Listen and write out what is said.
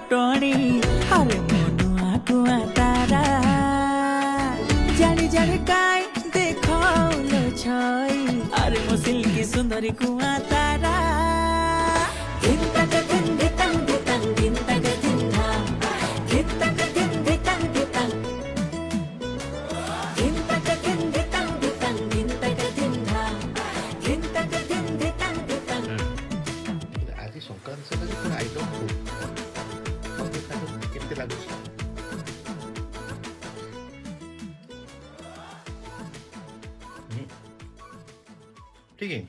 फुटणी अरे मोनुआ कुआ तारा जानी जानी काय देखौलो छई अरे मो सिल्की सुंदरी कुआ तारा दिन तक दिन दितंग दितंग दिन तक दिन था दिन तक दिन दितंग दितंग दिन तक दिन दितंग दितंग दिन तक दिन था दिन तक दिन दितंग दितंग ଆଜି ସଂକ୍ରାନ୍ତି ସକାଶେ ପୁରା ଆଇଟମ୍ ଫୁଲ୍ କେମିତି ଲାଗୁଛି ठीक है।